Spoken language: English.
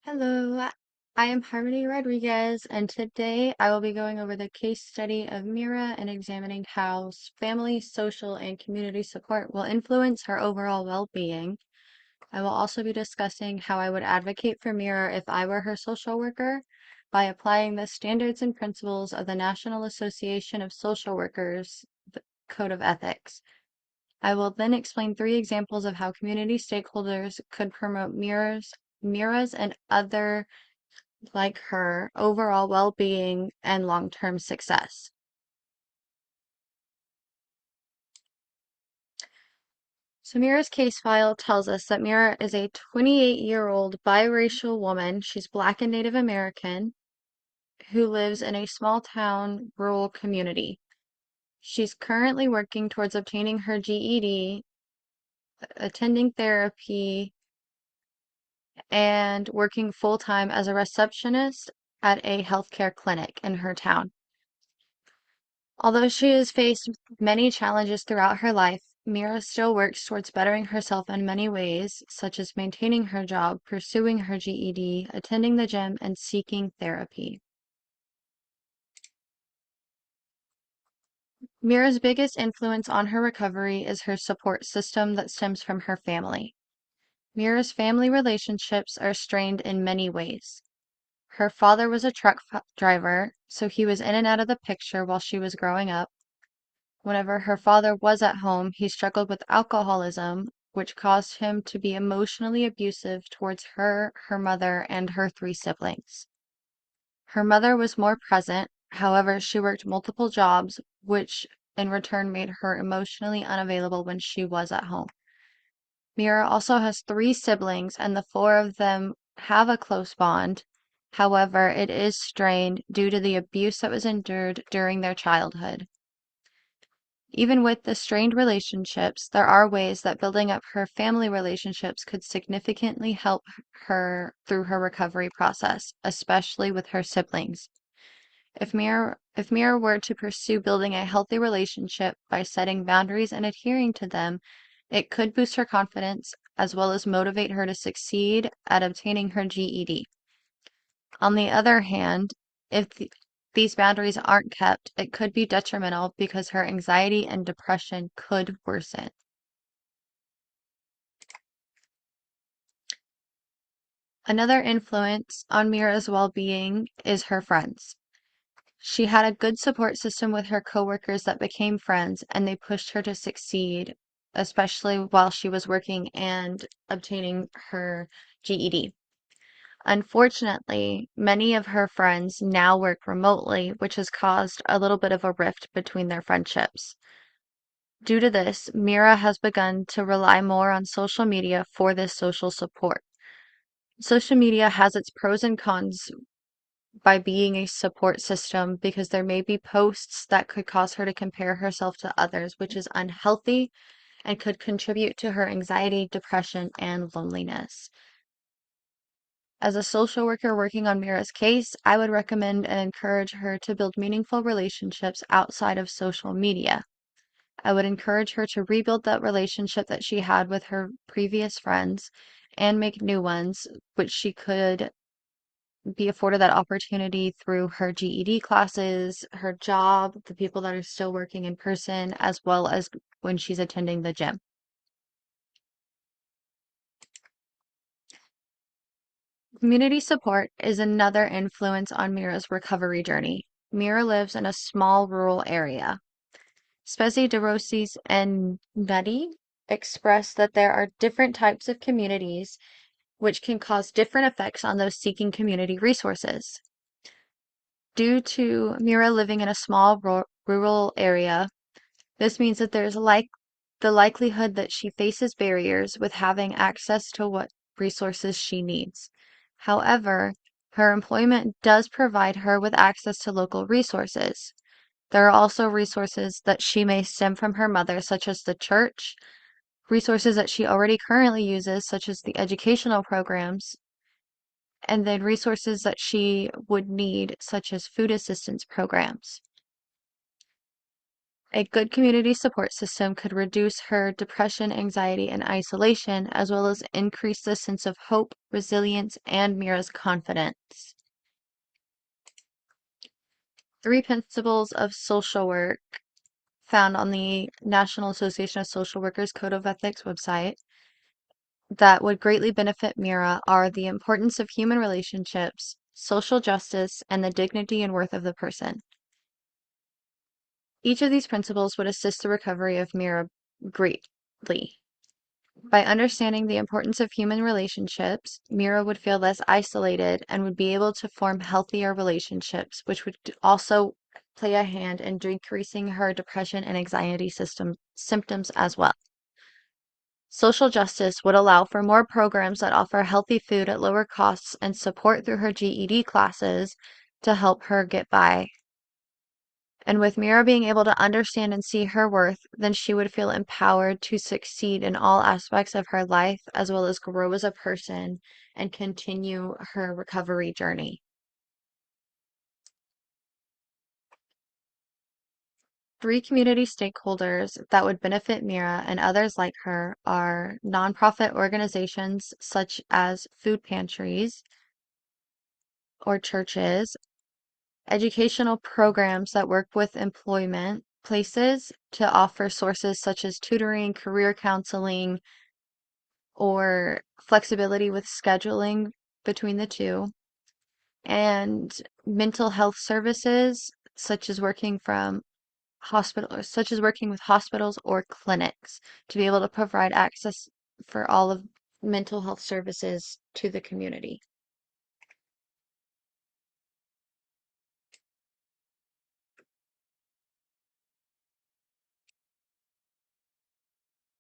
Hello, I am Harmony Rodriguez, and today I will be going over the case study of Mira and examining how family, social, and community support will influence her overall well-being. I will also be discussing how I would advocate for Mira if I were her social worker by applying the standards and principles of the National Association of Social Workers Code of Ethics. I will then explain three examples of how community stakeholders could promote Mira's and other like her overall well-being and long-term success. So Mira's case file tells us that Mira is a 28-year-old biracial woman. She's Black and Native American who lives in a small town rural community. She's currently working towards obtaining her GED, attending therapy, and working full-time as a receptionist at a healthcare clinic in her town. Although she has faced many challenges throughout her life, Mira still works towards bettering herself in many ways, such as maintaining her job, pursuing her GED, attending the gym, and seeking therapy. Mira's biggest influence on her recovery is her support system that stems from her family. Mira's family relationships are strained in many ways. Her father was a driver, so he was in and out of the picture while she was growing up. Whenever her father was at home, he struggled with alcoholism, which caused him to be emotionally abusive towards her mother, and her three siblings. Her mother was more present, however, she worked multiple jobs, which in return made her emotionally unavailable when she was at home. Mira also has three siblings, and the four of them have a close bond. However, it is strained due to the abuse that was endured during their childhood. Even with the strained relationships, there are ways that building up her family relationships could significantly help her through her recovery process, especially with her siblings. If Mira were to pursue building a healthy relationship by setting boundaries and adhering to them, it could boost her confidence as well as motivate her to succeed at obtaining her GED. On the other hand, if these boundaries aren't kept, it could be detrimental because her anxiety and depression could worsen. Another influence on Mira's well-being is her friends. She had a good support system with her coworkers that became friends, and they pushed her to succeed, especially while she was working and obtaining her GED. Unfortunately, many of her friends now work remotely, which has caused a little bit of a rift between their friendships. Due to this, Mira has begun to rely more on social media for this social support. Social media has its pros and cons by being a support system because there may be posts that could cause her to compare herself to others, which is unhealthy and could contribute to her anxiety, depression, and loneliness. As a social worker working on Mira's case, I would recommend and encourage her to build meaningful relationships outside of social media. I would encourage her to rebuild that relationship that she had with her previous friends and make new ones, which she could be afforded that opportunity through her GED classes, her job, the people that are still working in person, as well as when she's attending the gym. Community support is another influence on Mira's recovery journey. Mira lives in a small rural area. Spezi DeRosis and Nutty express that there are different types of communities which can cause different effects on those seeking community resources. Due to Mira living in a small rural area, this means that there's the likelihood that she faces barriers with having access to what resources she needs. However, her employment does provide her with access to local resources. There are also resources that she may stem from her mother, such as the church, resources that she already currently uses, such as the educational programs, and then resources that she would need, such as food assistance programs. A good community support system could reduce her depression, anxiety, and isolation, as well as increase the sense of hope, resilience, and Mira's confidence. 3 principles of social work found on the National Association of Social Workers Code of Ethics website that would greatly benefit Mira are the importance of human relationships, social justice, and the dignity and worth of the person. Each of these principles would assist the recovery of Mira greatly. By understanding the importance of human relationships, Mira would feel less isolated and would be able to form healthier relationships, which would also play a hand in decreasing her depression and anxiety symptoms as well. Social justice would allow for more programs that offer healthy food at lower costs and support through her GED classes to help her get by. And with Mira being able to understand and see her worth, then she would feel empowered to succeed in all aspects of her life, as well as grow as a person and continue her recovery journey. Three community stakeholders that would benefit Mira and others like her are nonprofit organizations such as food pantries or churches, educational programs that work with employment places to offer sources such as tutoring, career counseling, or flexibility with scheduling between the two, and mental health services such as working with hospitals or clinics to be able to provide access for all of mental health services to the community.